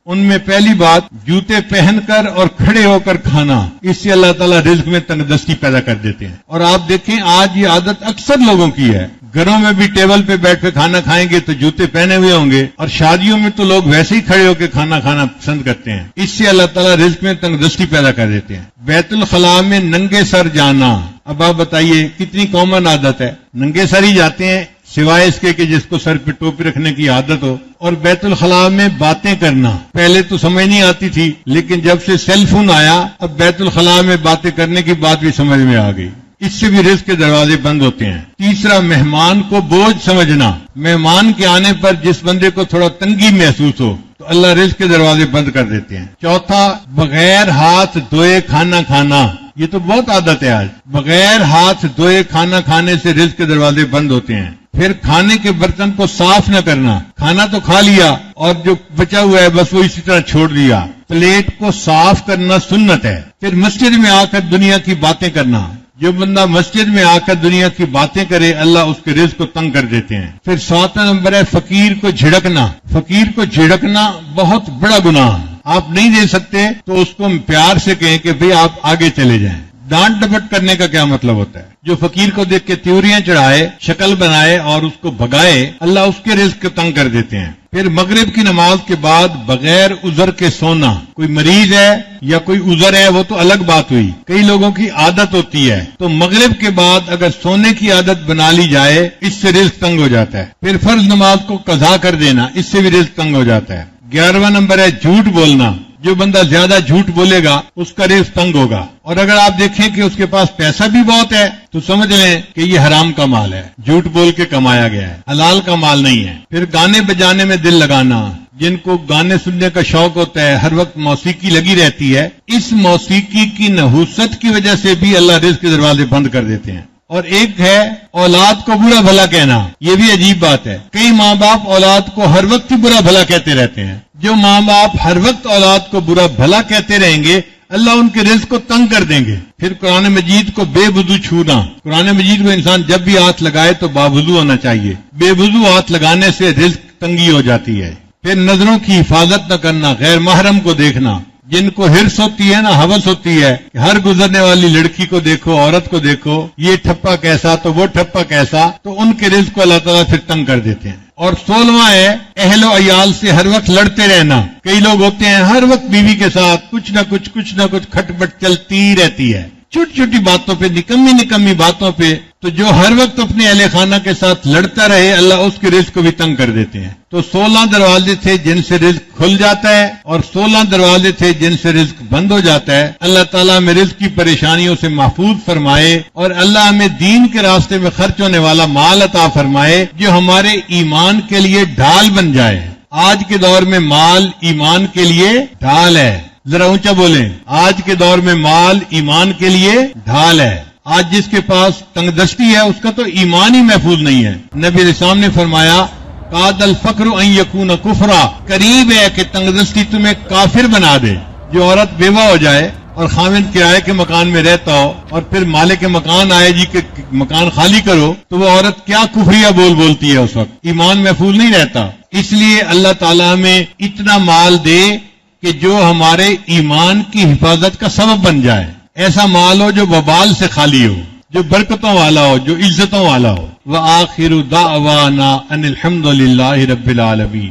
ان میں پہلی بات جوتے پہن کر اور کھڑے ہو کر کھانا، اس سے اللہ تعالیٰ رزق میں تنگدستی پیدا کر دیتے ہیں۔ اور آپ دیکھیں آج یہ عادت اکثر لوگوں کی ہے، گھروں میں بھی ٹیبل پہ بیٹھ کے کھانا کھائیں گے تو جوتے پہنے ہوئے ہوں گے، اور شادیوں میں تو لوگ ویسے ہی کھڑے ہو کے کھانا کھانا پسند کرتے ہیں، اس سے اللہ تعالیٰ رزق میں تنگدستی پیدا کر دیتے ہیں۔ بیت الخلاء میں ننگے سر جانا، اب آپ بتائیے کتنی کامن عادت ہے، ننگے سر ہی جاتے ہیں سوائے اس کے کہ جس کو سر پہ ٹوپی رکھنے کی عادت ہو۔ اور بیت الخلاء میں باتیں کرنا، پہلے تو سمجھ نہیں آتی تھی، لیکن جب سے سیل فون آیا اب بیت الخلاء میں باتیں کرنے کی بات بھی سمجھ میں آ گئی، اس سے بھی رزق کے دروازے بند ہوتے ہیں۔ تیسرا، مہمان کو بوجھ سمجھنا، مہمان کے آنے پر جس بندے کو تھوڑا تنگی محسوس ہو تو اللہ رزق کے دروازے بند کر دیتے ہیں۔ چوتھا، بغیر ہاتھ دھوئے کھانا کھانا، یہ تو بہت عادت ہے آج، بغیر ہاتھ دھوئے کھانا کھانے سے رزق کے دروازے بند ہوتے ہیں۔ پھر کھانے کے برتن کو صاف نہ کرنا، کھانا تو کھا لیا اور جو بچا ہوا ہے بس وہ اسی طرح چھوڑ دیا، پلیٹ کو صاف کرنا سنت ہے۔ پھر مسجد میں آ کر دنیا کی باتیں کرنا، جو بندہ مسجد میں آ کر دنیا کی باتیں کرے اللہ اس کے رزق کو تنگ کر دیتے ہیں۔ پھر 7واں نمبر ہے فقیر کو جھڑکنا، فقیر کو جھڑکنا بہت بڑا گناہ، آپ نہیں دے سکتے تو اس کو پیار سے کہیں کہ بھئی آپ آگے چلے جائیں۔ ڈانٹ ڈپٹ کرنے کا کیا مطلب ہوتا ہے؟ جو فقیر کو دیکھ کے تیوریاں چڑھائے، شکل بنائے اور اس کو بھگائے، اللہ اس کے رزق کو تنگ کر دیتے ہیں۔ پھر مغرب کی نماز کے بعد بغیر عذر کے سونا، کوئی مریض ہے یا کوئی عذر ہے وہ تو الگ بات ہوئی، کئی لوگوں کی عادت ہوتی ہے، تو مغرب کے بعد اگر سونے کی عادت بنا لی جائے اس سے رزق تنگ ہو جاتا ہے۔ پھر فرض نماز کو قضا کر دینا، اس سے بھی رزق تنگ ہو جاتا ہے۔ 11واں نمبر ہے جھوٹ بولنا، جو بندہ زیادہ جھوٹ بولے گا اس کا رزق تنگ ہوگا، اور اگر آپ دیکھیں کہ اس کے پاس پیسہ بھی بہت ہے تو سمجھ لیں کہ یہ حرام کا مال ہے، جھوٹ بول کے کمایا گیا ہے، حلال کا مال نہیں ہے۔ پھر گانے بجانے میں دل لگانا، جن کو گانے سننے کا شوق ہوتا ہے، ہر وقت موسیقی لگی رہتی ہے، اس موسیقی کی نحوست کی وجہ سے بھی اللہ رزق کے دروازے بند کر دیتے ہیں۔ اور ایک ہے اولاد کو برا بھلا کہنا، یہ بھی عجیب بات ہے، کئی ماں باپ اولاد کو ہر وقت ہی برا بھلا کہتے رہتے ہیں۔ جو ماں باپ ہر وقت اولاد کو برا بھلا کہتے رہیں گے اللہ ان کے رزق کو تنگ کر دیں گے۔ پھر قرآن مجید کو بے وضو چھونا، قرآن مجید کو انسان جب بھی ہاتھ لگائے تو باوضو ہونا چاہیے، بے وضو ہاتھ لگانے سے رزق تنگی ہو جاتی ہے۔ پھر نظروں کی حفاظت نہ کرنا، غیر محرم کو دیکھنا، جن کو ہرس ہوتی ہے نا، ہوس ہوتی ہے کہ ہر گزرنے والی لڑکی کو دیکھو، عورت کو دیکھو، یہ ٹھپا کیسا تو وہ ٹھپا کیسا، تو ان کے رزق کو اللہ تعالیٰ پھر تنگ کر دیتے ہیں۔ اور 16واں ہے اہل و عیال سے ہر وقت لڑتے رہنا، کئی لوگ ہوتے ہیں ہر وقت بیوی کے ساتھ کچھ نہ کچھ کھٹ پٹ چلتی رہتی ہے، چھوٹی چھوٹی باتوں پہ، نکمی باتوں پہ، تو جو ہر وقت اپنے اہل خانہ کے ساتھ لڑتا رہے اللہ اس کے رزق کو بھی تنگ کر دیتے ہیں۔ تو 16 دروازے تھے جن سے رزق کھل جاتا ہے اور 16 دروازے تھے جن سے رزق بند ہو جاتا ہے۔ اللہ تعالیٰ ہمیں رزق کی پریشانیوں سے محفوظ فرمائے اور اللہ ہمیں دین کے راستے میں خرچ ہونے والا مال عطا فرمائے جو ہمارے ایمان کے لیے ڈھال بن جائے۔ آج کے دور میں مال ایمان کے لیے ڈھال ہے، ذرا اونچا بولیں، آج کے دور میں مال ایمان کے لیے ڈھال ہے۔ آج جس کے پاس تنگ دستی ہے اس کا تو ایمان ہی محفوظ نہیں ہے۔ نبی علیہ السلام نے فرمایا قاد الفقر ان یکون کفرا، قریب ہے کہ تنگ دستی تمہیں کافر بنا دے۔ جو عورت بیوہ ہو جائے اور خاوند کرائے کے مکان میں رہتا ہو اور پھر مالک کے مکان آئے جی کہ مکان خالی کرو، تو وہ عورت کیا کفریہ بولتی ہے، اس وقت ایمان محفوظ نہیں رہتا۔ اس لیے اللہ تعالیٰ ہمیں اتنا مال دے کہ جو ہمارے ایمان کی حفاظت کا سبب بن جائے، ایسا مال ہو جو وبال سے خالی ہو، جو برکتوں والا ہو، جو عزتوں والا ہو۔ وآخر دعوانا ان الحمد للہ رب العالمین۔